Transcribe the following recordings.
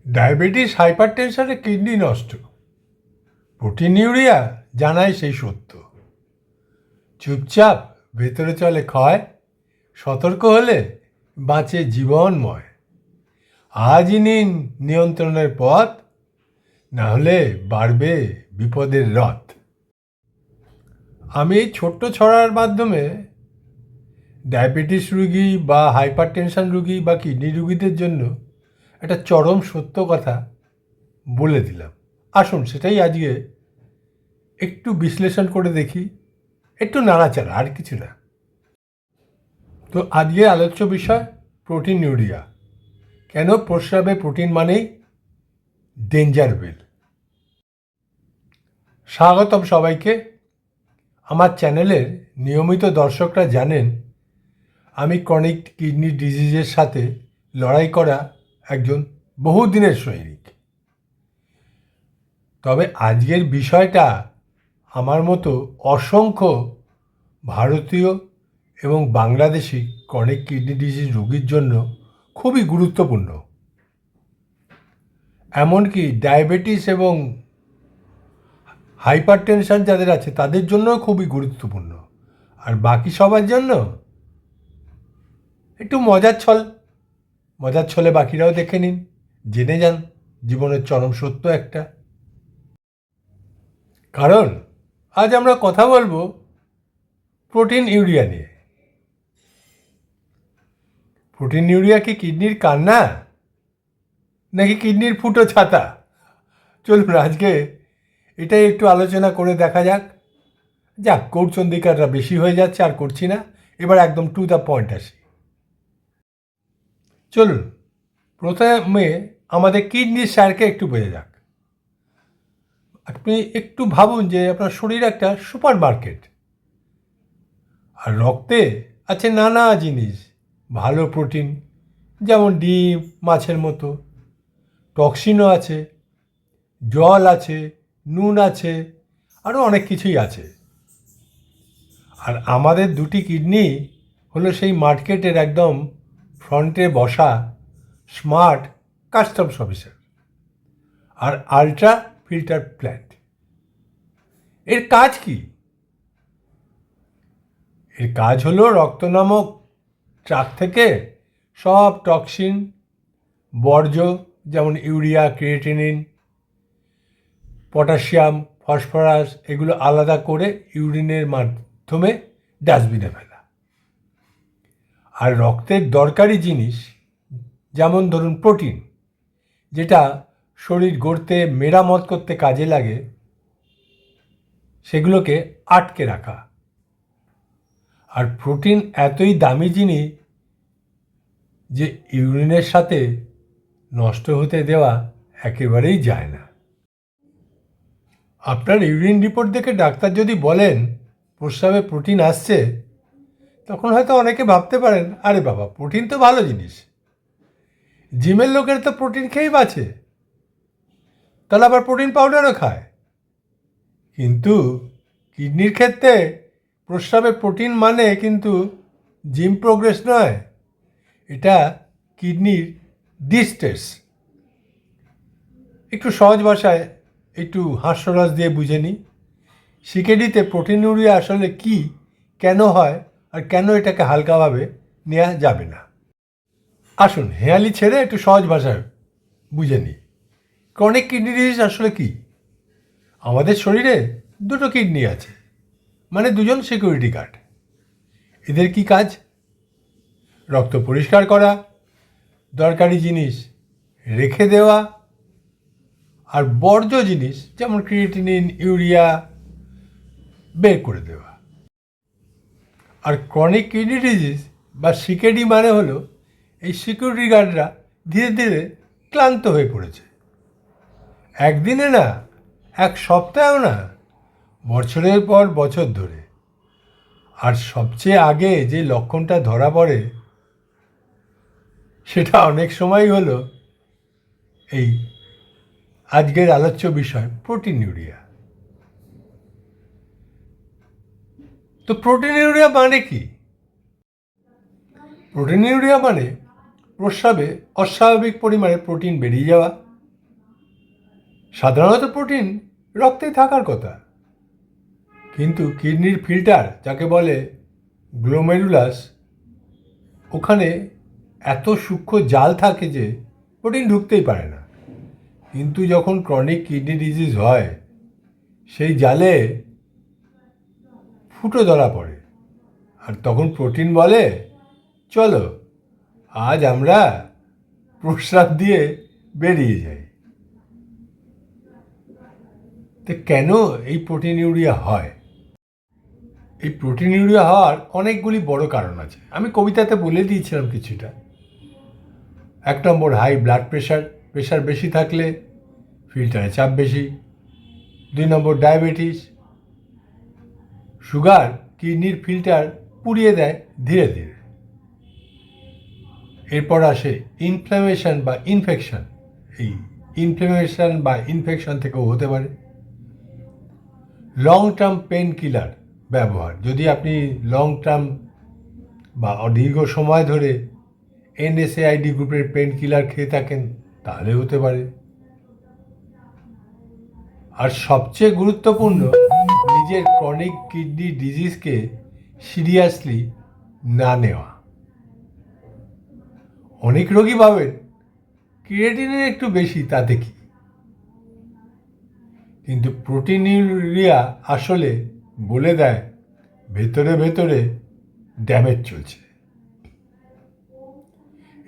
Diabetes হাইপারটেনশনে kidney নষ্ট, proteinuria জানায় সেই সত্য। চুপচাপ ভেতরে চলে ক্ষয়, সতর্ক হলে বাঁচে জীবনময়। আজই নিন নিয়ন্ত্রণের পথ, না হলে বাড়বে বিপদের রথ। আমি এই ছোট্ট ছড়ার মাধ্যমে ডায়াবেটিস রুগী বা হাইপারটেনশন রুগী বা কিডনি রুগীদের জন্য একটা চরম সত্য কথা বলে দিলাম। আসুন সেটাই আজকে একটু বিশ্লেষণ করে দেখি, একটু নাড়াচাড়া, আর কিছু না। তো আজকে আলোচ্য বিষয় প্রোটিনিউরিয়া। কেন প্রস্রাবে প্রোটিন মানেই ডেঞ্জার বেল। স্বাগতম সবাইকে। আমার চ্যানেলের নিয়মিত দর্শকরা জানেন আমি ক্রনিক কিডনি ডিজিজের সাথে লড়াই করা একজন বহুদিনের সৈনিক। তবে আজকের বিষয়টা আমার মতো অসংখ্য ভারতীয় এবং বাংলাদেশি ক্রনিক কিডনি ডিজিজ রোগীর জন্য খুবই গুরুত্বপূর্ণ। এমনকি ডায়াবেটিস এবং হাইপারটেনশন যাদের আছে তাদের জন্যও খুবই গুরুত্বপূর্ণ। আর বাকি সবার জন্য একটু মজার ছলে বাকিরাও দেখে নিন, জেনে যান জীবনের চরম সত্য একটা। কারণ আজ আমরা কথা বলবো প্রোটিন ইউরিয়া নিয়ে। প্রোটিন ইউরিয়া কি কিডনির কান্না, নাকি কিডনির ফুটো ছাতা? চলুন আজকে এটাই একটু আলোচনা করে দেখা যাক। যাক, কৌরচন্দিকাটা বেশি হয়ে যাচ্ছে, আর করছি না। এবার একদম টু দ্য পয়েন্ট আসি। চলুন প্রথমে আমাদের কিডনির স্যারকে একটু বোঝা যাক। আপনি একটু ভাবুন যে আপনার শরীর একটা সুপার মার্কেট, আর রক্তে আছে নানা জিনিস। ভালো প্রোটিন যেমন ডিম, মাছের মতো, টক্সিনও আছে, জল আছে, নুন আছে, আরও অনেক কিছুই আছে। আর আমাদের দুটি কিডনি হলো সেই মার্কেটের একদম ফ্রন্টে বসা স্মার্ট কাস্টমস অফিসার আর আলট্রা ফিল্টার প্ল্যান্ট। এর কাজ কি? এর কাজ হলো রক্ত নামক ট্রাক থেকে সব টক্সিন, বর্জ্য যেমন ইউরিয়া, ক্রিয়েটিনিন, পটাশিয়াম, ফসফরাস এগুলো আলাদা করে ইউরিনের মাধ্যমে ডাস্টবিনে ফেলা। আর রক্তের দরকারি জিনিস যেমন ধরুন প্রোটিন, যেটা শরীর গড়তে, মেরামত করতে কাজে লাগে, সেগুলোকে আটকে রাখা। আর প্রোটিন এতই দামি জিনিস যে ইউরিনের সাথে নষ্ট হতে দেওয়া একেবারেই যায় না। আপনার ইউরিন রিপোর্ট দেখে ডাক্তার যদি বলেন প্রস্রাবে প্রোটিন আসছে, তখন হয়তো অনেকে ভাবতে পারেন, আরে বাবা, প্রোটিন তো ভালো জিনিস, জিমের লোকের তো প্রোটিন খেয়েই বাঁচে, তাহলে আবার প্রোটিন পাউডারও খায়। কিন্তু কিডনির ক্ষেত্রে প্রস্রাবে প্রোটিন মানে কিন্তু জিম প্রোগ্রেস নয়, এটা কিডনির ডিস্ট্রেস। একটু সহজ ভাষায় একটু হাস্যরস দিয়ে বুঝে নিই। সিকেডিতে প্রোটিনিউরিয়া আসলে কি, কেন হয়, আর কেন এটাকে হালকাভাবে নেওয়া যাবে না। আসুন হেয়ালি ছেড়ে একটু সহজ ভাষায় বুঝে নিই ক্রনিক কিডনি ডিজিজ আসলে কি। আমাদের শরীরে দুটো কিডনি আছে, মানে দুজন সিকিউরিটি গার্ড। এদের কি কাজ? রক্ত পরিষ্কার করা, দরকারি জিনিস রেখে দেওয়া, আর বর্জ্য জিনিস যেমন ক্রিয়েটিনিন, ইউরিয়া বের করে দেওয়া। আর ক্রনিক কিডনি ডিজিজ বা সিকেডি মানে হলো এই সিকিউরিটি গার্ডরা ধীরে ধীরে ক্লান্ত হয়ে পড়েছে। একদিনে না, এক সপ্তাহেও না, বছরের পর বছর ধরে। আর সবচেয়ে আগে যে লক্ষণটা ধরা পড়ে সেটা অনেক সময় হলো এই আজকের আলোচ্য বিষয় প্রোটিনিউরিয়া। তো প্রোটিনিউরিয়া মানে কি? প্রোটিনিউরিয়া মানে প্রস্রাবে অস্বাভাবিক পরিমাণে প্রোটিন বেরিয়ে যাওয়া, সাধারণত প্রোটিন রক্তে থাকার কথা, কিন্তু কিডনির ফিল্টার যাকে বলে গ্লোমেরুলাস, ওখানে এত সূক্ষ্ম জাল থাকে যে প্রোটিন ঢুকতেই পারে না। কিন্তু যখন ক্রনিক কিডনি ডিজিজ হয়, সেই জালে ফুটো ধরা পড়ে, আর তখন প্রোটিন বলে, চলো আজ আমরা প্রস্রাব দিয়ে বেরিয়ে যাই। তো কেন এই প্রোটিনিউরিয়া হয়? এই প্রোটিনিউরিয়া হওয়ার অনেকগুলি বড় কারণ আছে। আমি কবিতাতে বলে দিয়েছিলাম কিছুটা। 1 নম্বর, হাই ব্লাড প্রেশার। প্রেশার বেশি থাকলে ফিল্টারে চাপ বেশি। 2 নম্বর, ডায়াবেটিস। সুগার কিডনির ফিল্টার পুড়িয়ে দেয় ধীরে ধীরে। এরপর আসে ইনফ্ল্যামেশন বা ইনফেকশন। এই ইনফ্ল্যামেশন বা ইনফেকশন থেকেও হতে পারে। লং টার্ম পেন কিলার ব্যবহার, যদি আপনি লং টার্ম বা দীর্ঘ সময় ধরে NSAID গ্রুপের পেন কিলার খেয়ে থাকেন, তাহলে হতে পারে। আর সবচেয়ে গুরুত্বপূর্ণ, নিজের ক্রনিক কিডনি ডিজিজকে সিরিয়াসলি না নেওয়া। অনেক রোগী ভাবেন ক্রিয়েটিনিন একটু বেশি, তাতে কি? কিন্তু প্রোটিনিউরিয়া আসলে বলে দেয় ভেতরে ভেতরে ড্যামেজ চলছে।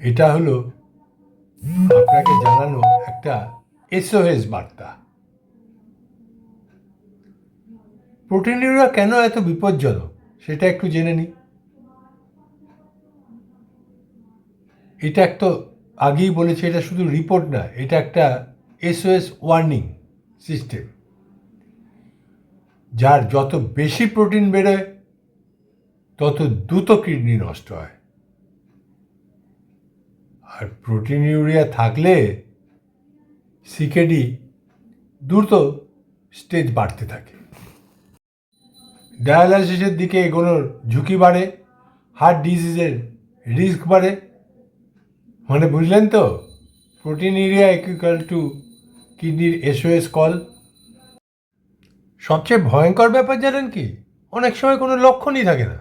এটা হলো আপনাকে জানানো একটা SOS বার্তা। প্রোটিনিউরিয়া কেন এত বিপজ্জনক সেটা একটু জেনে নিই। এটা একটা, আগেই বলেছি, এটা শুধু রিপোর্ট না, এটা একটা SOS ওয়ার্নিং সিস্টেম। যার যত বেশি প্রোটিন বেরোয় তত দ্রুত কিডনি নষ্ট হয়। আর প্রোটিনিউরিয়া থাকলে CKD দ্রুত স্টেজ বাড়তে থাকে, ডায়ালাইসিসের দিকে এগোনোর ঝুঁকি বাড়ে, হার্ট ডিজিজের রিস্ক বাড়ে। মানে বুঝলেন তো, প্রোটিনিউরিয়া ইকুয়াল টু কিডনির SOS কল। সবচেয়ে ভয়ঙ্কর ব্যাপার জানেন কি? অনেক সময় কোনো লক্ষণই থাকে না,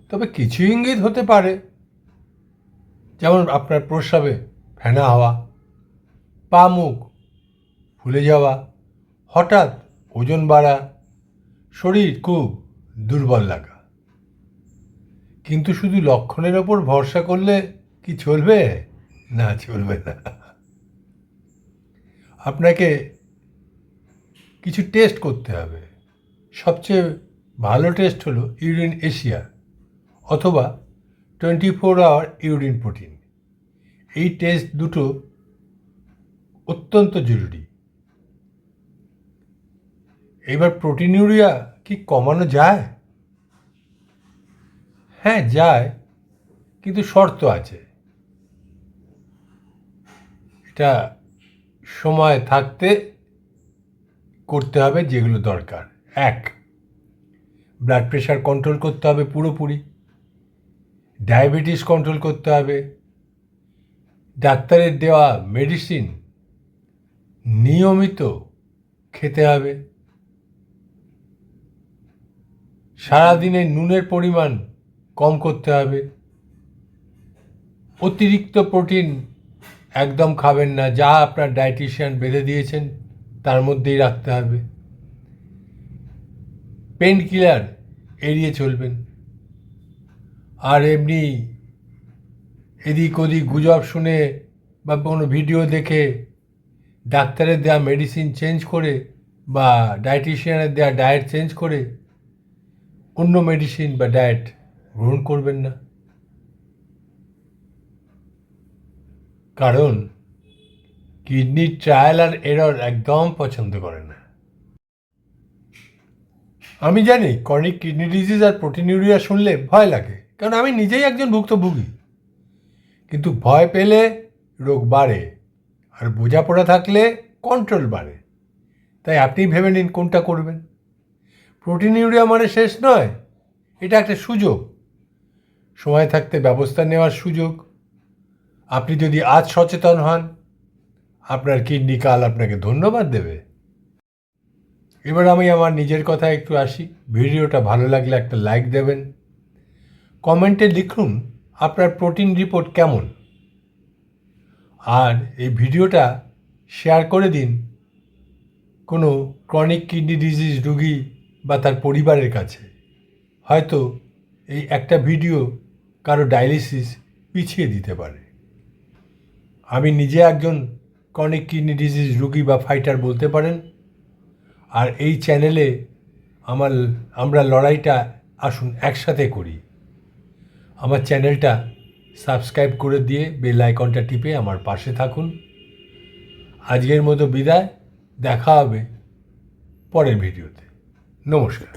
তবে কিছু ইঙ্গিত হতে পারে। যেমন আপনার প্রস্রাবে ফেনা হওয়া, পা মুখ ফুলে যাওয়া, হঠাৎ ওজন বাড়া, শরীর খুব দুর্বল লাগা। কিন্তু শুধু লক্ষণের ওপর ভরসা করলে কি চলবে? না, চলবে না। আপনাকে কিছু টেস্ট করতে হবে। সবচেয়ে ভালো টেস্ট হলো ইউরিন এশিয়া অথবা 24 আওয়ার ইউরিন প্রোটিন। এই টেস্ট দুটো অত্যন্ত জরুরি। এবার প্রোটিনিউরিয়া কি কমানো যায়? হ্যাঁ, যায়, কিন্তু শর্ত আছে। এটা সময় থাকতে করতে হবে যেগুলো দরকার। 1, ব্লাড প্রেশার কন্ট্রোল করতে হবে পুরোপুরি। ডায়াবেটিস কন্ট্রোল করতে হবে। ডাক্তারের দেওয়া মেডিসিন নিয়মিত খেতে হবে। সারাদিনে নুনের পরিমাণ কম করতে হবে। অতিরিক্ত প্রোটিন একদম খাবেন না, যা আপনার ডায়েটিশিয়ান বেঁধে দিয়েছেন তার মধ্যেই রাখতে হবে। পেন কিলার এড়িয়ে চলবেন। আর এমনি এদিক ওদিক গুজব শুনে বা কোনো ভিডিও দেখে ডাক্তারের দেওয়া মেডিসিন চেঞ্জ করে বা ডায়েটিশিয়ানের দেওয়া ডায়েট চেঞ্জ করে অন্য মেডিসিন বা ডায়েট গ্রহণ করবেন না। কারণ কিডনি ট্রায়াল আর এরর একদম পছন্দ করে না। আমি জানি ক্রনিক কিডনি ডিজিজ আর প্রোটিনিউরিয়া শুনলে ভয় লাগে, কারণ আমি নিজেই একজন ভুক্তভোগী। কিন্তু ভয় পেলে রোগ বাড়ে, আর বোঝাপড়া থাকলে কন্ট্রোল বাড়ে। তাই আপনি ভেবে নিন কোনটা করবেন। প্রোটিনিউরিয়া মানে শেষ নয়, এটা একটা সুযোগ, সময় থাকতে ব্যবস্থা নেওয়ার সুযোগ। আপনি যদি আজ সচেতন হন, আপনার কিডনি কাল আপনাকে ধন্যবাদ দেবে? এবার আমি আমার নিজের কথায় একটু আসি। ভিডিওটা ভালো লাগলে একটা লাইক দেবেন, কমেন্টে লিখুন আপনার প্রোটিন রিপোর্ট কেমন, আর এই ভিডিওটা শেয়ার করে দিন কোনো ক্রনিক কিডনি ডিজিজ রোগী বা তার পরিবারের কাছে। হয়তো এই একটা ভিডিও কারো ডায়ালিসিস পিছিয়ে দিতে পারে। আমি নিজে একজন ক্রনিক কিডনি ডিজিজ রোগী বা ফাইটার বলতে পারেন। আর এই চ্যানেলে আমরা লড়াইটা আসুন একসাথে করি। আমার চ্যানেলটা সাবস্ক্রাইব করে দিয়ে বেল আইকনটা টিপে আমার পাশে থাকুন। আজকের মতো বিদায়, দেখা হবে পরের ভিডিওতে। নমস্কার।